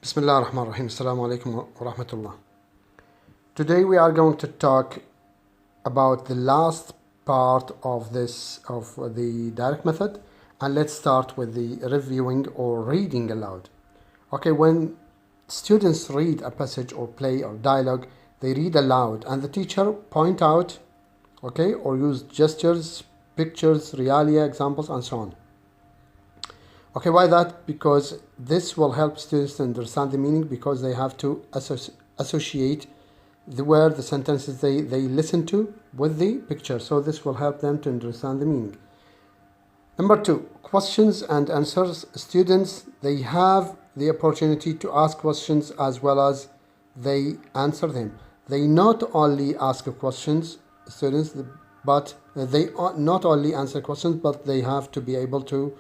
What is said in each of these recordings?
Bismillah ar-Rahman ar-Rahim. Assalamu alaikum wa rahmatullah. Today we are going to talk about the last part of the direct method, and let's start with the reviewing or reading aloud. Okay, when students read a passage or play or dialogue, they read aloud and the teacher point out, okay, or use gestures, pictures, realia, examples, and so on. Okay, why that? Because this will help students to understand the meaning, because they have to associate the word, the sentences they listen to with the picture. So this will help them to understand the meaning. Number two, questions and answers. Students, they have the opportunity to ask questions as well as they answer them. They not only ask questions, students, but they not only answer questions, but they have to be able to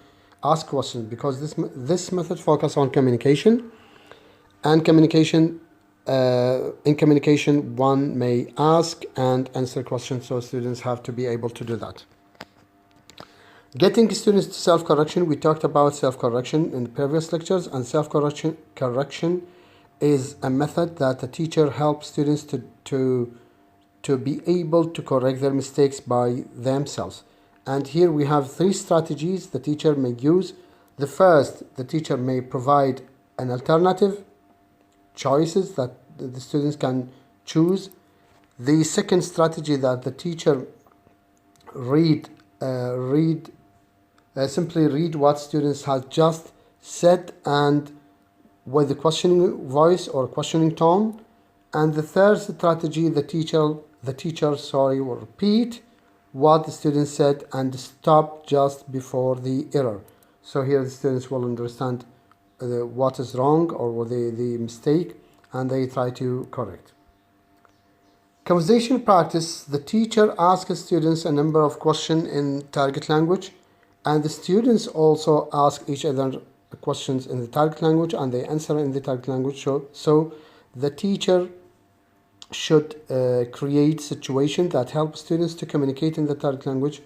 ask questions, because this method focuses on communication, and in communication one may ask and answer questions, so students have to be able to do that. Getting students to self-correction. We talked about self-correction in previous lectures, and self-correction is a method that the teacher helps students to be able to correct their mistakes by themselves. And here we have three strategies the teacher may use. The first, the teacher may provide an alternative choices that the students can choose. The second strategy, that the teacher simply read what students have just said, and with the questioning voice or questioning tone. And the third strategy, the teacher will repeat what the student said and stop just before the error. So here the students will understand what is wrong or the mistake, and they try to correct. Conversation practice. The teacher asks students a number of questions in target language, and the students also ask each other questions in the target language, and they answer in the target language. So the teacher should create situations that help students to communicate in the target language,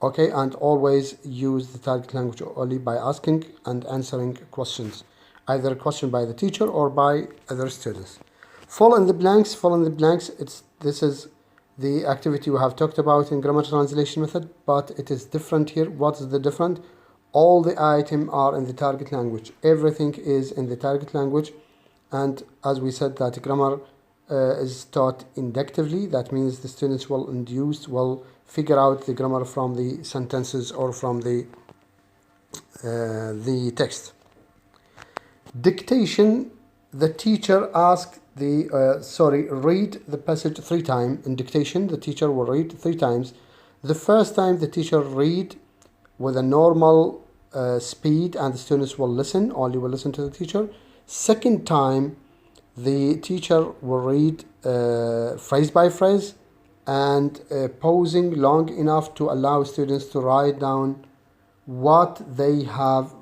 okay, and always use the target language only by asking and answering questions, either a question by the teacher or by other students. Fill in the blanks. This is the activity we have talked about in grammar translation method, but it is different here. What is the different? All the items are in the target language. Everything is in the target language, and as we said, that grammar is taught inductively. That means the students will figure out the grammar from the sentences or from the text. Dictation. The teacher asks read the passage 3 times. In dictation, the teacher will read 3 times. The first time the teacher read with a normal speed, and the students will listen to the teacher. Second time, the teacher will read phrase by phrase and pausing long enough to allow students to write down what they have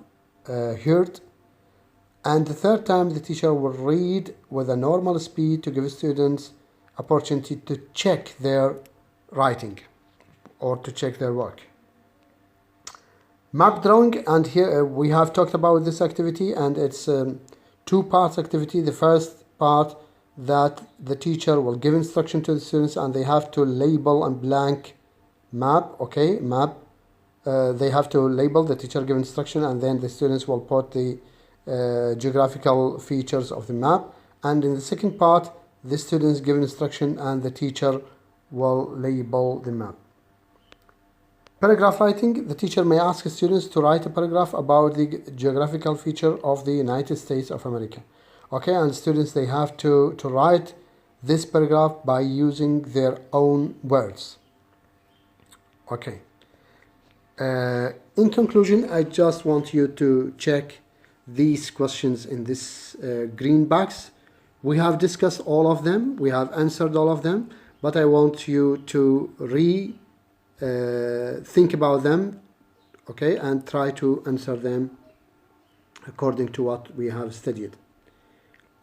heard. And the third time, the teacher will read with a normal speed to give students opportunity to check their writing or to check their work. Map drawing, and here we have talked about this activity, and it's 2 parts activity. The first part, that the teacher will give instruction to the students and they have to label a blank map. Okay, map. They have to label, the teacher give instruction, and then the students will put the geographical features of the map. And in the second part, the students give instruction and the teacher will label the map. Paragraph writing. The teacher may ask students to write a paragraph about the geographical feature of the United States of America. Okay, and students, they have to write this paragraph by using their own words. Okay. In conclusion, I just want you to check these questions in this green box. We have discussed all of them. We have answered all of them, but I want you to think about them, okay, and try to answer them according to what we have studied.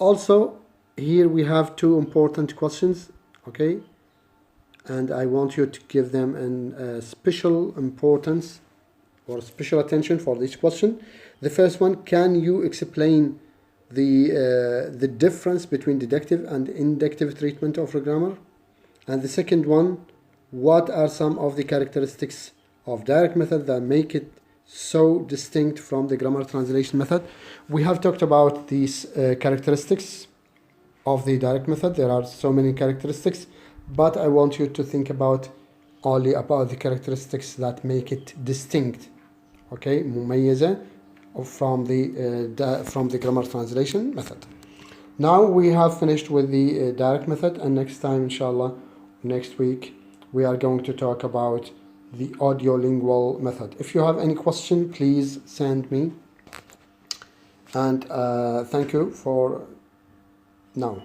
Also, here we have 2 important questions, okay, and I want you to give them a special importance or special attention for this question. The first one, can you explain the difference between deductive and inductive treatment of a grammar. And the second one, what are some of the characteristics of direct method that make it so distinct from the grammar translation method. We have talked about these characteristics of the direct method. There are so many characteristics, but I want you to think about only about the characteristics that make it distinct, okay, مميزة from the grammar translation method. Now we have finished with the direct method, and next time, inshallah, next week, we are going to talk about the audiolingual method. If you have any question, please send me. And thank you for now.